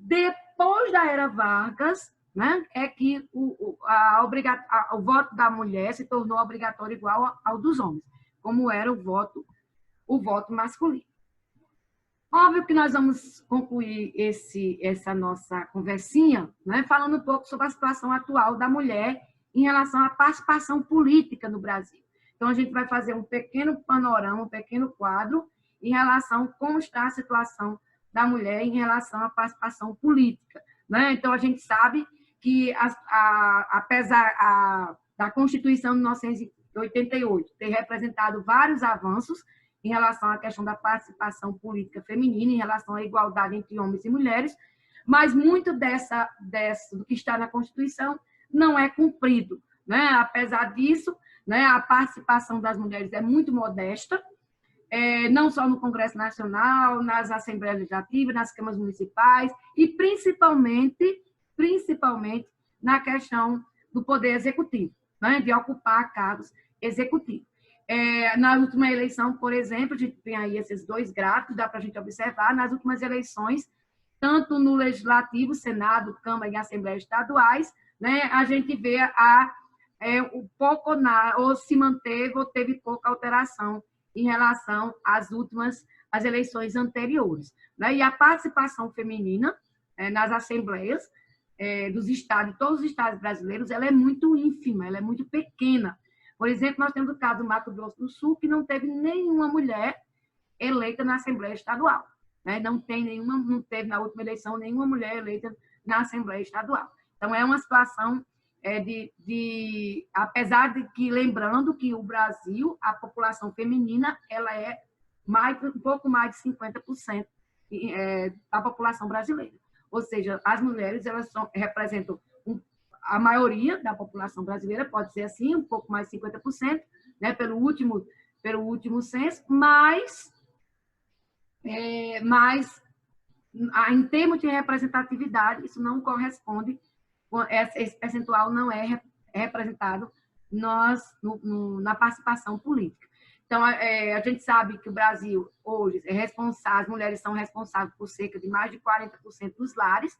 depois da era Vargas, né, é que o voto da mulher se tornou obrigatório igual ao dos homens, como era o voto masculino. Óbvio que nós vamos concluir essa nossa conversinha, né, falando um pouco sobre a situação atual da mulher em relação à participação política no Brasil. Então, a gente vai fazer um pequeno panorama, um pequeno quadro em relação a como está a situação da mulher em relação à participação política, né? Então, a gente sabe que, apesar da Constituição de 1988 ter representado vários avanços em relação à questão da participação política feminina, em relação à igualdade entre homens e mulheres, mas muito do que está na Constituição não é cumprido, né? Apesar disso, né, a participação das mulheres é muito modesta, não só no Congresso Nacional, nas Assembleias Legislativas, nas câmaras municipais e principalmente na questão do Poder Executivo, né, de ocupar cargos executivos. Na última eleição, por exemplo, a gente tem aí esses dois gráficos, dá para a gente observar, nas últimas eleições, tanto no Legislativo, Senado, Câmara e Assembleias Estaduais, né, a gente vê ou se manteve ou teve pouca alteração em relação às eleições anteriores, né? E a participação feminina nas assembleias dos estados, de todos os estados brasileiros, ela é muito ínfima, ela é muito pequena. Por exemplo, nós temos o caso do Mato Grosso do Sul, que não teve nenhuma mulher eleita na Assembleia Estadual, né? Não teve na última eleição nenhuma mulher eleita na Assembleia Estadual. Então, é uma situação apesar de que, lembrando que o Brasil, a população feminina, ela é um pouco mais de 50% da população brasileira. Ou seja, as mulheres elas representam a maioria da população brasileira, pode ser assim, um pouco mais de 50%, né, pelo último censo, mas em termos de representatividade, isso não corresponde, esse percentual não é representado na participação política. Então, a gente sabe que o Brasil, hoje, as mulheres são responsáveis por cerca de mais de 40% dos lares,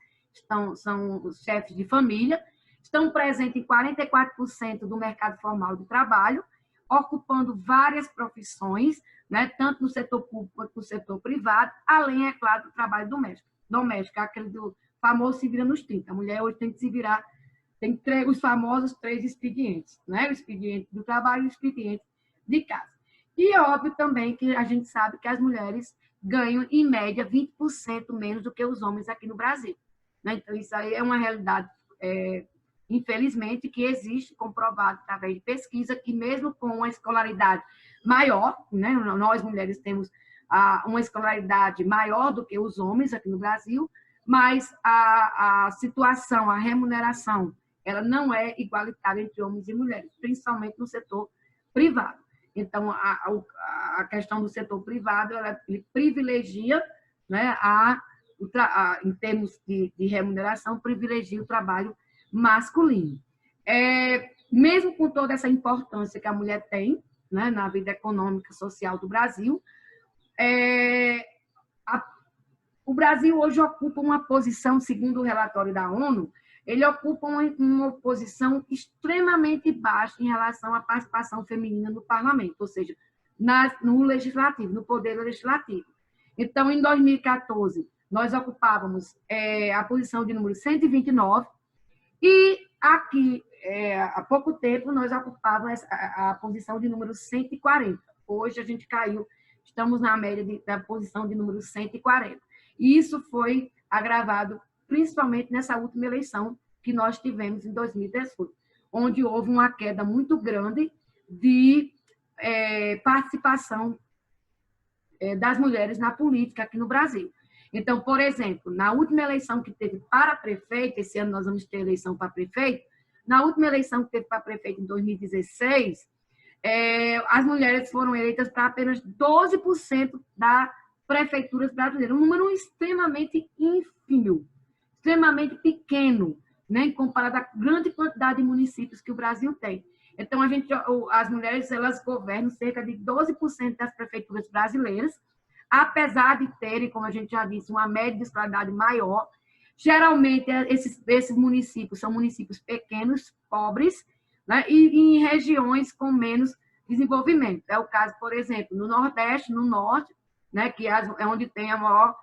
são os chefes de família, estão presentes em 44% do mercado formal de trabalho, ocupando várias profissões, né, tanto no setor público quanto no setor privado, além, é claro, do trabalho doméstico, aquele do famoso se vira nos 30. A mulher hoje tem que se virar, tem os famosos 3 expedientes, né? O expediente do trabalho e o expediente de casa. E é óbvio também que a gente sabe que as mulheres ganham, em média, 20% menos do que os homens aqui no Brasil. Né? Então, isso aí é uma realidade, infelizmente, que existe, comprovado através de pesquisa, que mesmo com uma escolaridade maior, né? Nós mulheres temos uma escolaridade maior do que os homens aqui no Brasil, mas a situação, a remuneração, ela não é igualitária entre homens e mulheres, principalmente no setor privado. Então, a questão do setor privado, ele privilegia, né, em termos de remuneração, privilegia o trabalho masculino. Mesmo com toda essa importância que a mulher tem, né, na vida econômica e social do Brasil, o Brasil hoje ocupa uma posição, segundo o relatório da ONU, ele ocupa uma posição extremamente baixa em relação à participação feminina no parlamento, ou seja, no legislativo, no poder legislativo. Então, em 2014, nós ocupávamos a posição de número 129 e aqui, há pouco tempo, nós ocupávamos a posição de número 140. Hoje, a gente caiu, estamos na média da posição de número 140. E isso foi agravado principalmente nessa última eleição que nós tivemos em 2018, onde houve uma queda muito grande de participação das mulheres na política aqui no Brasil. Então, por exemplo, na última eleição que teve para prefeito, esse ano nós vamos ter eleição para prefeito, na última eleição que teve para prefeito em 2016, as mulheres foram eleitas para apenas 12% das prefeituras brasileiras, um número extremamente ínfimo, extremamente pequeno, né, comparado à grande quantidade de municípios que o Brasil tem. Então, as mulheres, elas governam cerca de 12% das prefeituras brasileiras, apesar de terem, como a gente já disse, uma média de escolaridade maior. Geralmente, esses municípios são municípios pequenos, pobres, né, e em regiões com menos desenvolvimento. É o caso, por exemplo, no Nordeste, no Norte, né, que é onde tem a maior,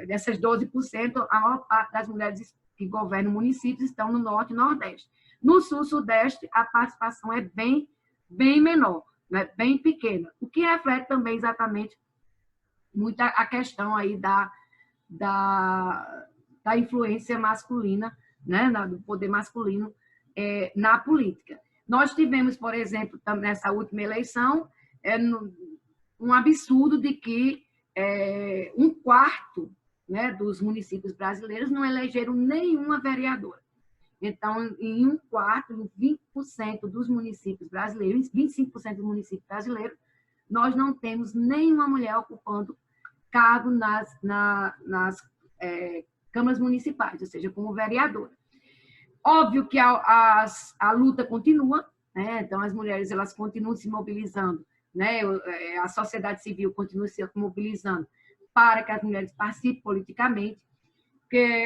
dessas 12%, a maior parte das mulheres que governam municípios estão no Norte e Nordeste. No Sul, Sudeste, a participação é bem menor, né, bem pequena, o que reflete também exatamente muito a questão aí da influência masculina, né, do poder masculino na política. Nós tivemos, por exemplo, nessa última eleição, um absurdo de que 1/4, né, dos municípios brasileiros não elegeram nenhuma vereadora. Então, em 1/4, em 20% dos municípios brasileiros, 25% dos municípios brasileiros, nós não temos nenhuma mulher ocupando cargo nas câmaras municipais, ou seja, como vereadora. Óbvio que a luta continua, né? Então as mulheres elas continuam se mobilizando, né? A sociedade civil continua se mobilizando para que as mulheres participem politicamente,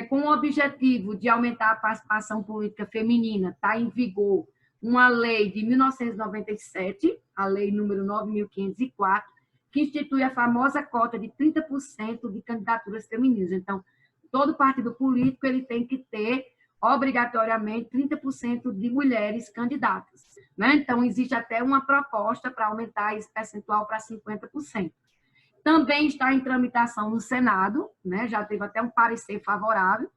com o objetivo de aumentar a participação política feminina. Está em vigor uma lei de 1997, a lei número 9.504, que institui a famosa cota de 30% de candidaturas femininas. Então, todo partido político ele tem que ter, obrigatoriamente, 30% de mulheres candidatas, né? Então, existe até uma proposta para aumentar esse percentual para 50%. Também está em tramitação no Senado, né? Já teve até um parecer favorável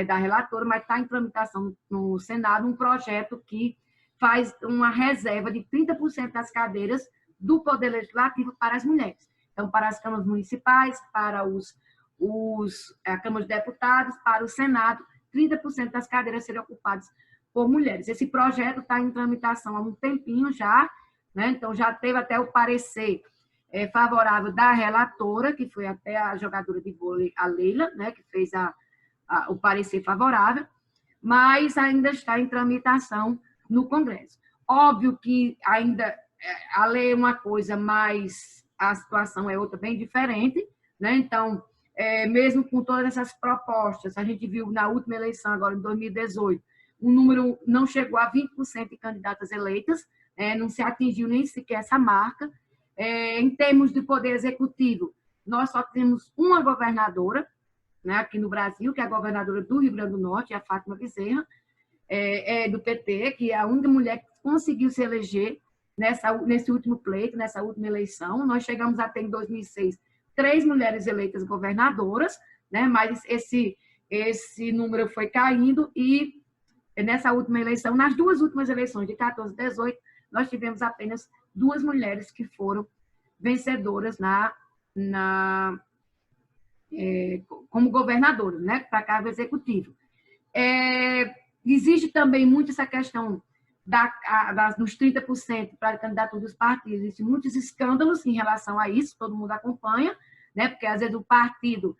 da relatora, mas está em tramitação no Senado um projeto que faz uma reserva de 30% das cadeiras do Poder Legislativo para as mulheres. Então, para as câmaras municipais, para a Câmara de Deputados, para o Senado, 30% das cadeiras serão ocupadas por mulheres. Esse projeto está em tramitação há um tempinho já, né? Então, já teve até o parecer favorável da relatora, que foi até a jogadora de vôlei, a Leila, né? Que fez o parecer favorável, mas ainda está em tramitação no Congresso. Óbvio que ainda a lei é uma coisa, mas a situação é outra bem diferente, né? Então, mesmo com todas essas propostas, a gente viu na última eleição, agora em 2018, o número não chegou a 20% de candidatas eleitas, não se atingiu nem sequer essa marca. Em termos de poder executivo, nós só temos uma governadora, né, aqui no Brasil, que é a governadora do Rio Grande do Norte, a Fátima Bezerra, do PT, que é a única mulher que conseguiu se eleger nesse último pleito, nessa última eleição. Nós chegamos a ter, em 2006, 3 mulheres eleitas governadoras, né? Mas esse número foi caindo e nessa última eleição, nas 2 últimas eleições, de 14 e 18, nós tivemos apenas 2 mulheres que foram vencedoras como governadoras, né? Para cargo executivo. Existe também muito essa questão dos 30% para a candidatura dos partidos. Existem muitos escândalos em relação a isso, todo mundo acompanha, né? Porque às vezes o partido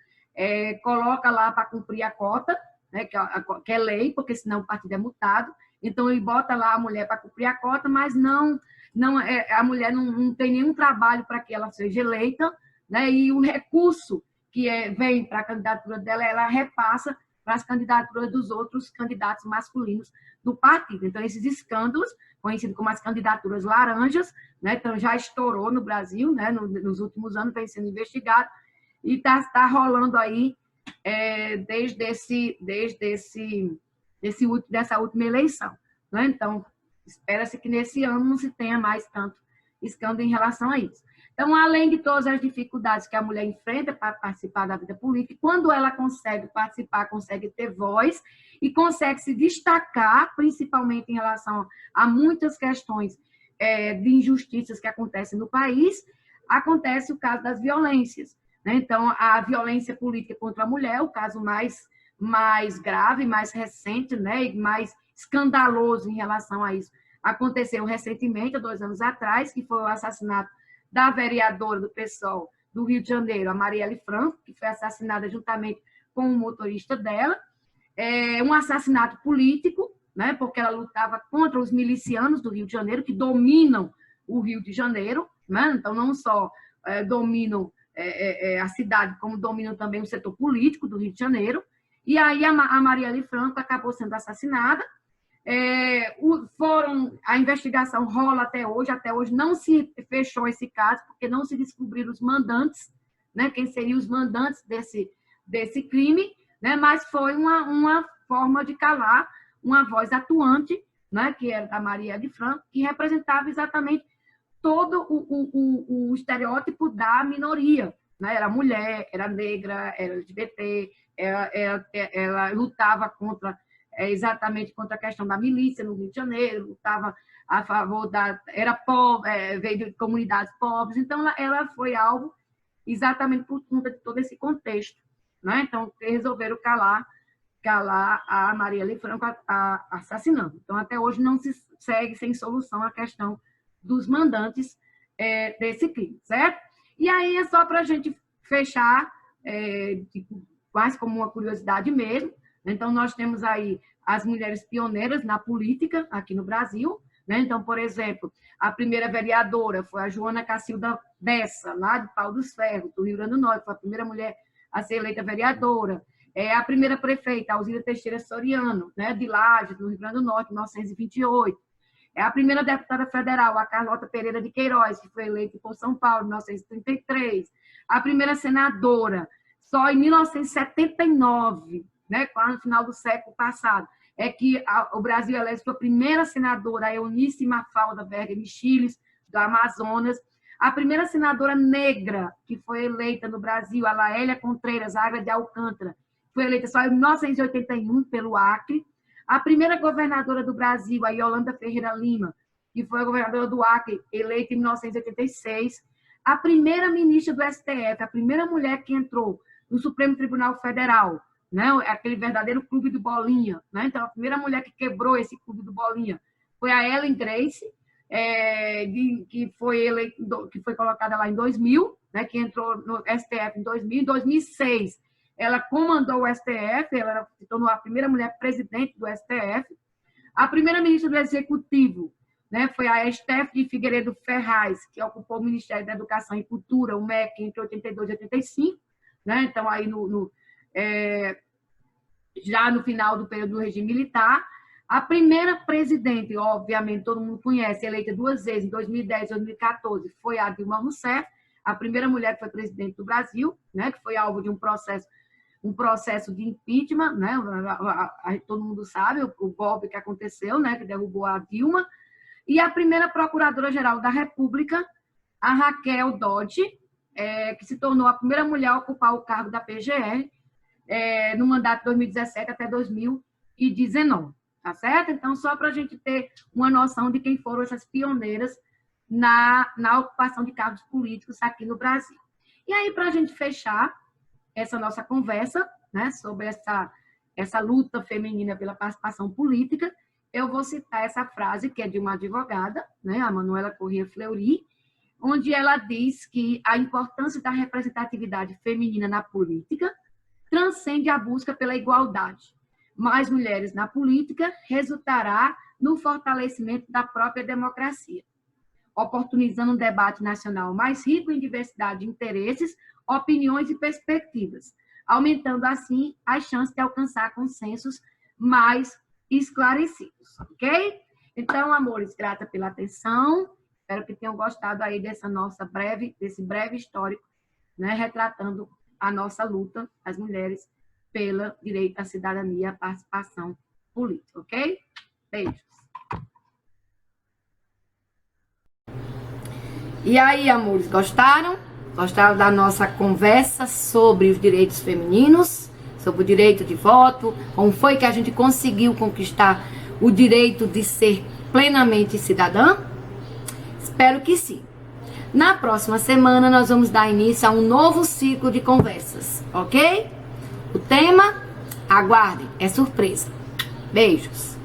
coloca lá para cumprir a cota, né? Que é lei, porque senão o partido é multado. Então, ele bota lá a mulher para cumprir a cota, mas a mulher não tem nenhum trabalho para que ela seja eleita, né? E o recurso que vem para a candidatura dela, ela repassa para as candidaturas dos outros candidatos masculinos do partido. Então, esses escândalos, conhecidos como as candidaturas laranjas, né? Então, já estourou no Brasil, né? Nos últimos anos, vem sendo investigado, e está rolando aí dessa última eleição, né? Então, espera-se que nesse ano não se tenha mais tanto escândalo em relação a isso. Então, além de todas as dificuldades que a mulher enfrenta para participar da vida política, quando ela consegue participar, consegue ter voz e consegue se destacar, principalmente em relação a muitas questões de injustiças que acontecem no país, acontece o caso das violências, né? Então, a violência política contra a mulher, o caso mais grave, mais recente, né? E mais escandaloso em relação a isso, aconteceu recentemente, há 2 anos atrás, que foi o assassinato da vereadora do PSOL do Rio de Janeiro, a Marielle Franco, que foi assassinada juntamente com o motorista dela. Um assassinato político, né, porque ela lutava contra os milicianos do Rio de Janeiro, que dominam o Rio de Janeiro, né? Então, não só dominam a cidade, como dominam também o setor político do Rio de Janeiro. E aí a Marielle Franco acabou sendo assassinada. A investigação rola até hoje não se fechou esse caso, porque não se descobriram os mandantes, né, quem seriam os mandantes desse crime, né, mas foi uma forma de calar uma voz atuante, né, que era da Marielle Franco, que representava exatamente todo o estereótipo da minoria, né? Era mulher, era negra, era LGBT, ela lutava exatamente contra a questão da milícia no Rio de Janeiro, lutava a favor era pobre, veio de comunidades pobres, então ela foi alvo exatamente por conta de todo esse contexto, né? Então, resolveram calar a Marielle Franco assassinando. Então, até hoje não se segue sem solução a questão dos mandantes desse crime, certo? E aí é só para a gente fechar, quase como uma curiosidade mesmo. Então, nós temos aí as mulheres pioneiras na política aqui no Brasil, né? Então, por exemplo, a primeira vereadora foi a Joana Cacilda Bessa, lá de Pau dos Ferros, do Rio Grande do Norte, foi a primeira mulher a ser eleita vereadora. A primeira prefeita, Alzira Teixeira Soriano, né, de Lages, do Rio Grande do Norte, em 1928. A primeira deputada federal, a Carlota Pereira de Queiroz, que foi eleita por São Paulo, em 1933. A primeira senadora, só em 1979, né, quase no final do século passado, é que o Brasil elege sua primeira senadora, a Eunice Mafalda Berger Michiles, do Amazonas. A primeira senadora negra que foi eleita no Brasil, a Laélia Contreiras Agra de Alcântara, foi eleita só em 1981 pelo Acre. A primeira governadora do Brasil, a Yolanda Ferreira Lima, que foi a governadora do Acre, eleita em 1986. A primeira ministra do STF, a primeira mulher que entrou no Supremo Tribunal Federal, né? Aquele verdadeiro clube do Bolinha, né? Então, a primeira mulher que quebrou esse clube do Bolinha foi a Ellen Grace, que foi colocada lá em 2000, né? Que entrou no STF em 2000. Em 2006, ela comandou o STF, ela se tornou a primeira mulher presidente do STF. A primeira ministra do Executivo, né, foi a Stephanie Figueiredo Ferraz, que ocupou o Ministério da Educação e Cultura, o MEC, entre 82 e 85. Né? Então, aí já no final do período do regime militar. A primeira presidente, obviamente, todo mundo conhece, eleita 2 vezes, em 2010 e 2014, foi a Dilma Rousseff, a primeira mulher que foi presidente do Brasil, né, que foi alvo de um processo de impeachment, né, todo mundo sabe, o golpe que aconteceu, né, que derrubou a Dilma. E a primeira Procuradora-Geral da República, a Raquel Dodge, que se tornou a primeira mulher a ocupar o cargo da PGR no mandato de 2017 até 2019, tá certo? Então, só para a gente ter uma noção de quem foram essas pioneiras na ocupação de cargos políticos aqui no Brasil. E aí, para a gente fechar essa nossa conversa, né, sobre essa luta feminina pela participação política, eu vou citar essa frase, que é de uma advogada, né, a Manuela Corrêa Fleury, onde ela diz que a importância da representatividade feminina na política transcende a busca pela igualdade. Mais mulheres na política resultará no fortalecimento da própria democracia, oportunizando um debate nacional mais rico em diversidade de interesses, opiniões e perspectivas, aumentando, assim, as chances de alcançar consensos mais esclarecidos, ok? Então, amores, grata pela atenção, espero que tenham gostado aí desse breve histórico, né, retratando a nossa luta, as mulheres, pelo direito à cidadania e à participação política, ok? Beijos. E aí, amores, gostaram? Gostaram da nossa conversa sobre os direitos femininos, sobre o direito de voto, como foi que a gente conseguiu conquistar o direito de ser plenamente cidadã? Espero que sim. Na próxima semana, nós vamos dar início a um novo ciclo de conversas, ok? O tema, aguardem, é surpresa. Beijos.